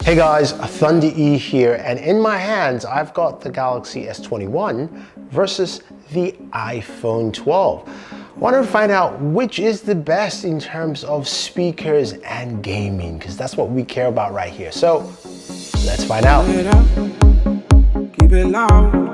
Hey guys, Thunder E here, and in my hands I've got the Galaxy S21 versus the iPhone 12. Wanted to find out which is the best in terms of speakers and gaming, because that's what we care about right here. So let's find out. Keep it loud.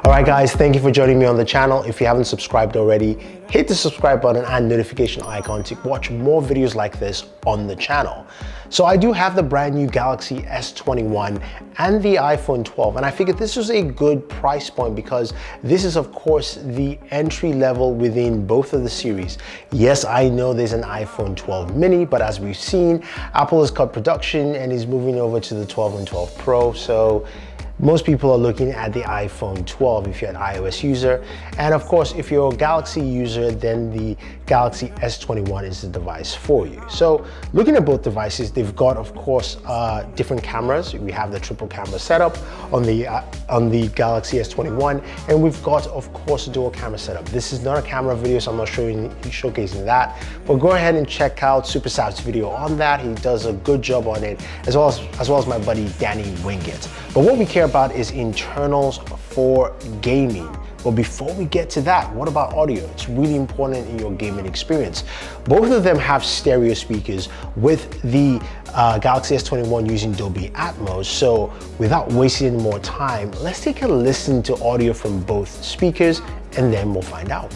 All right guys, thank you for joining me on the channel. If you haven't subscribed already, hit the subscribe button and notification icon to watch more videos like this on the channel. So I do have the brand new Galaxy S21 and the iPhone 12, and I figured this was a good price point because this is of course the entry level within both of the series. Yes, I know there's an iPhone 12 mini, but as we've seen, Apple has cut production and is moving over to the 12 and 12 Pro. So most people are looking at the iPhone 12 if you're an iOS user. And of course, if you're a Galaxy user, then the Galaxy S21 is the device for you. So looking at both devices, they've got, of course, different cameras. We have the triple camera setup on the Galaxy S21, and we've got, of course, a dual camera setup. This is not a camera video, so I'm not showcasing that, but go ahead and check out Super Sap's video on that. He does a good job on it, as well as my buddy Danny Wingett. But what we care about is internals for gaming. But before we get to that, what about audio? It's really important in your gaming experience. Both of them have stereo speakers, with the Galaxy S21 using Dolby Atmos. So without wasting any more time, let's take a listen to audio from both speakers and then we'll find out.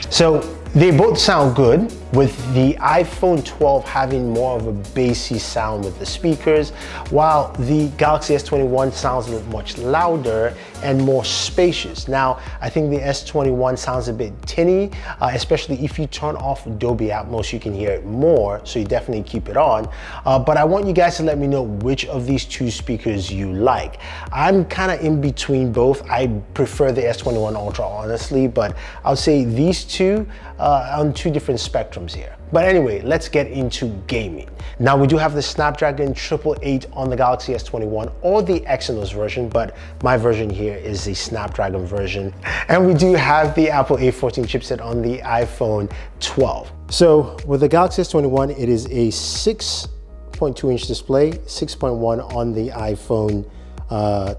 So they both sound good, with the iPhone 12 having more of a bassy sound with the speakers, while the Galaxy S21 sounds much louder and more spacious. Now, I think the S21 sounds a bit tinny, especially if you turn off Dolby Atmos, you can hear it more, so you definitely keep it on. But I want you guys to let me know which of these two speakers you like. I'm kind of in between both. I prefer the S21 Ultra, honestly, but I would say these two on two different spectrums here. But anyway, let's get into gaming. Now, we do have the Snapdragon 888 on the Galaxy S21 or the Exynos version, but my version here is the Snapdragon version. And we do have the Apple A14 chipset on the iPhone 12. So with the Galaxy S21, it is a 6.2-inch display, 6.1 on the iPhone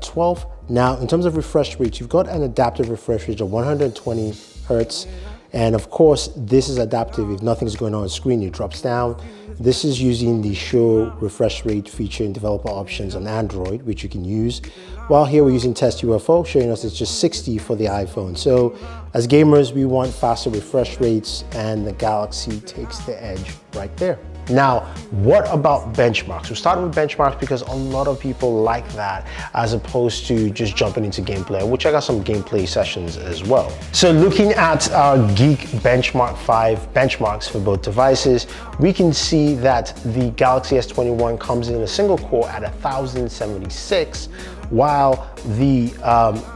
12. Now, in terms of refresh rate, you've got an adaptive refresh rate of 120 Hertz. And of course, this is adaptive. If nothing's going on the screen, it drops down. This is using the show refresh rate feature in developer options on Android, which you can use. While here we're using test UFO, showing us it's just 60 for the iPhone. So as gamers, we want faster refresh rates, and the Galaxy takes the edge right there. Now, what about benchmarks? We'll start with benchmarks because a lot of people like that as opposed to just jumping into gameplay. We'll check out some gameplay sessions as well. So looking at our Geek Benchmark 5 benchmarks for both devices, we can see that the Galaxy S21 comes in a single core at 1076, while the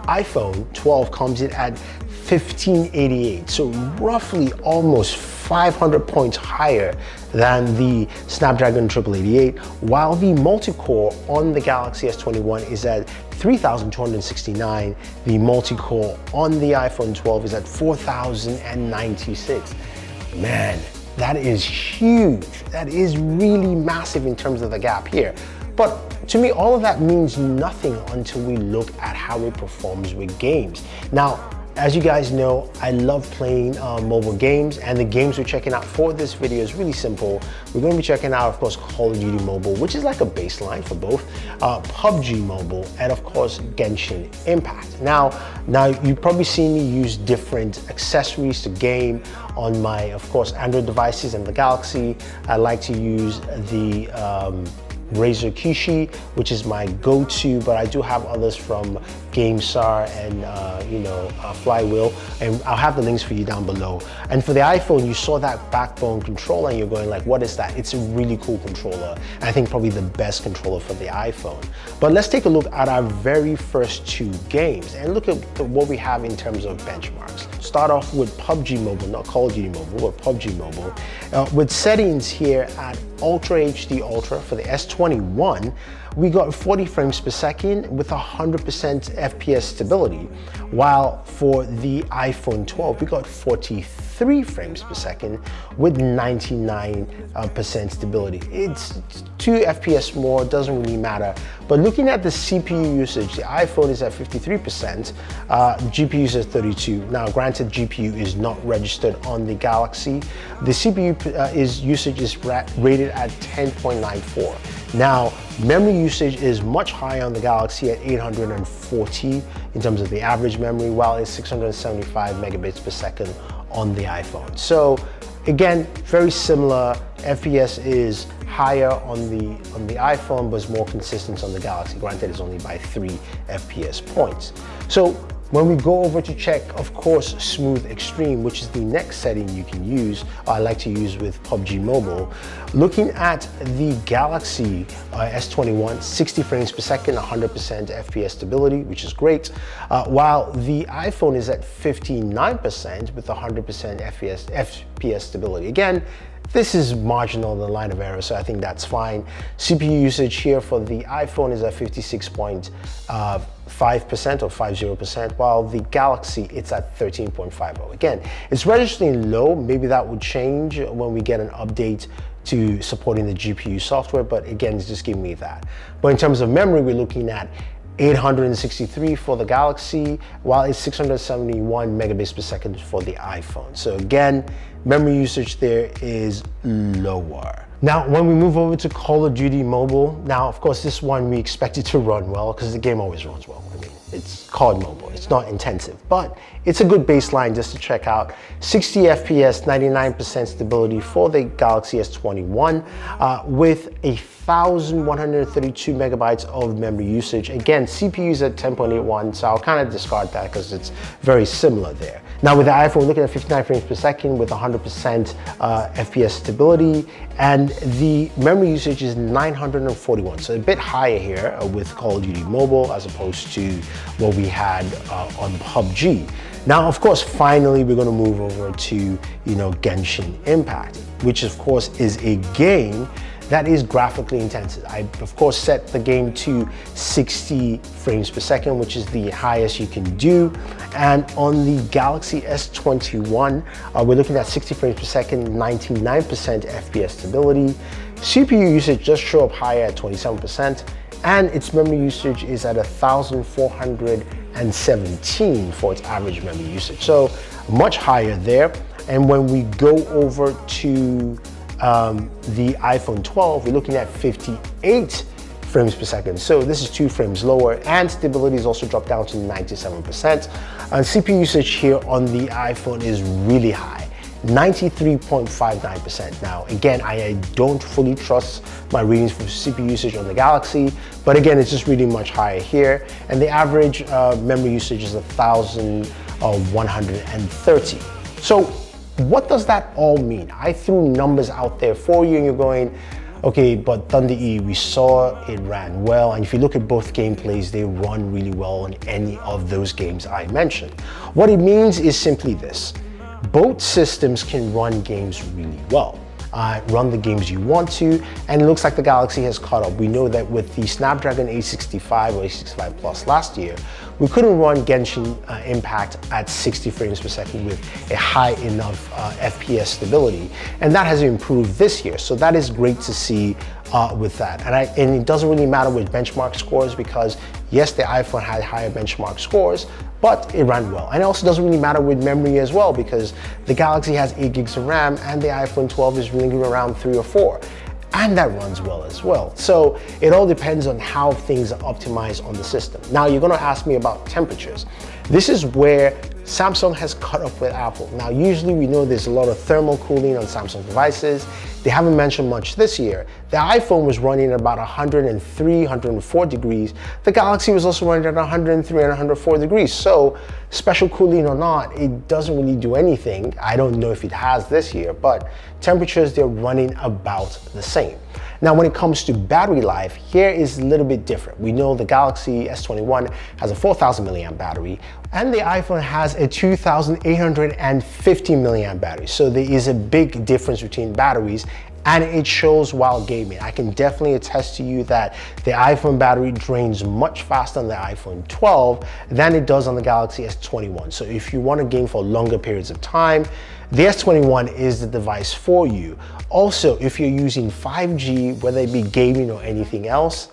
iPhone 12 comes in at 1588. So roughly almost 500 points higher than the Snapdragon 888, while the multi-core on the Galaxy S21 is at 3269. The multi-core on the iPhone 12 is at 4096. Man, that is huge. That is really massive in terms of the gap here. But to me, all of that means nothing until we look at how it performs with games. Now, as you guys know, I love playing mobile games, and the games we're checking out for this video is really simple. We're going to be checking out, of course, Call of Duty Mobile, which is like a baseline for both, PUBG Mobile, and of course, Genshin Impact. Now you've probably seen me use different accessories to game on my, of course, Android devices and the Galaxy. I like to use the Razer Kishi, which is my go-to, but I do have others from GameStar and Flywheel, and I'll have the links for you down below. And for the iPhone, you saw that backbone controller and you're going like, what is that? It's a really cool controller, and I think probably the best controller for the iPhone. But let's take a look at our very first two games and look at what we have in terms of benchmarks. Start off with PUBG Mobile, not Call of Duty Mobile, but PUBG Mobile. With settings here at Ultra HD Ultra for the S21, we got 40 frames per second with 100% FPS stability, while for the iPhone 12, we got 43 frames per second with 99% stability. It's 2 FPS more, doesn't really matter. But looking at the CPU usage, the iPhone is at 53%, GPU is at 32%. Now, granted, GPU is not registered on the Galaxy. The CPU usage is rated at 10.94. Now, memory usage is much higher on the Galaxy at 840 in terms of the average memory, while it's 675 megabits per second on the iPhone. So again, very similar. FPS is higher on the iPhone, but it's more consistent on the Galaxy. Granted, it's only by 3 FPS points. So when we go over to check, of course, Smooth Extreme, which is the next setting you can use, I like to use with PUBG Mobile. Looking at the Galaxy S21, 60 frames per second, 100% FPS stability, which is great, while the iPhone is at 59% with 100% FPS stability. Again, this is marginal in the line of error, so I think that's fine. CPU usage here for the iPhone is at 56.5% or 50%, while the Galaxy, it's at 13.50. Again, it's registering low. Maybe that would change when we get an update to supporting the GPU software, but again, it's just giving me that. But in terms of memory, we're looking at 863 for the Galaxy, while it's 671 megabits per second for the iPhone. So again, memory usage there is lower. Now, when we move over to Call of Duty Mobile, now, of course, this one we expect it to run well because the game always runs well. I mean, it's COD Mobile, it's not intensive, but it's a good baseline just to check out. 60 FPS, 99% stability for the Galaxy S21 with 1,132 megabytes of memory usage. Again, CPU is at 10.81, so I'll kind of discard that because it's very similar there. Now with the iPhone, we're looking at 59 frames per second with 100% FPS stability, and the memory usage is 941, so a bit higher here with Call of Duty Mobile as opposed to what we had on PUBG. Now, of course, finally, we're going to move over to, Genshin Impact, which of course is a game that is graphically intensive. I, of course, set the game to 60 frames per second, which is the highest you can do. And on the Galaxy S21, we're looking at 60 frames per second, 99% FPS stability. CPU usage just show up higher at 27%, and its memory usage is at 1,417 for its average memory usage. So much higher there. And when we go over to the iPhone 12, we're looking at 58 frames per second. So this is 2 frames lower, and stability is also dropped down to 97%. And CPU usage here on the iPhone is really high, 93.59%. Now, again, I don't fully trust my readings for CPU usage on the Galaxy, but again, it's just really much higher here. And the average memory usage is 1,130. So what does that all mean? I threw numbers out there for you and you're going, okay, but Thunder E, we saw it ran well. And if you look at both gameplays, they run really well on any of those games I mentioned. What it means is simply this: both systems can run games really well. Run the games you want to, and it looks like the Galaxy has caught up. We know that with the Snapdragon 865 or 865 Plus last year, we couldn't run Genshin Impact at 60 frames per second with a high enough FPS stability, and that has improved this year. So that is great to see with that. And it doesn't really matter with benchmark scores, because yes, the iPhone had higher benchmark scores, but it ran well. And it also doesn't really matter with memory as well, because the Galaxy has 8 gigs of RAM and the iPhone 12 is ringing around 3 or 4. And that runs well as well. So it all depends on how things are optimized on the system. Now, you're gonna ask me about temperatures. This is where Samsung has caught up with Apple. Now, usually we know there's a lot of thermal cooling on Samsung devices. They haven't mentioned much this year. The iPhone was running at about 103, 104 degrees. The Galaxy was also running at 103 and 104 degrees. So special cooling or not, it doesn't really do anything. I don't know if it has this year, but temperatures, they're running about the same. Now, when it comes to battery life, here is a little bit different. We know the Galaxy S21 has a 4,000 milliamp battery, and the iPhone has a 2,850 milliamp battery. So there is a big difference between batteries, and it shows while gaming. I can definitely attest to you that the iPhone battery drains much faster on the iPhone 12 than it does on the Galaxy S21. So if you want to game for longer periods of time, the S21 is the device for you. Also, if you're using 5G, whether it be gaming or anything else,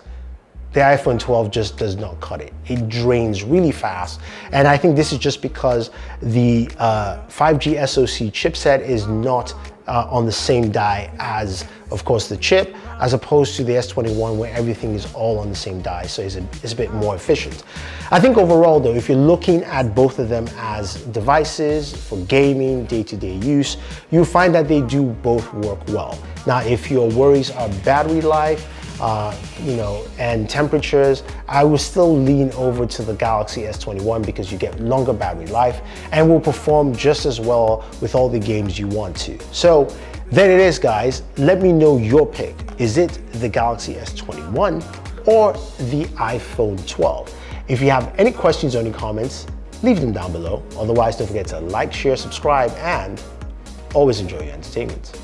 the iPhone 12 just does not cut it. It drains really fast. And I think this is just because the 5G SoC chipset is not on the same die as, of course, the chip, as opposed to the S21 where everything is all on the same die, so it's a bit more efficient. I think overall though, if you're looking at both of them as devices for gaming, day-to-day use, you'll find that they do both work well. Now, if your worries are battery life, and temperatures, I will still lean over to the Galaxy S21 because you get longer battery life and will perform just as well with all the games you want to. So there it is, guys. Let me know your pick. Is it the Galaxy S21 or the iPhone 12? If you have any questions or any comments, leave them down below. Otherwise, don't forget to like, share, subscribe, and always enjoy your entertainment.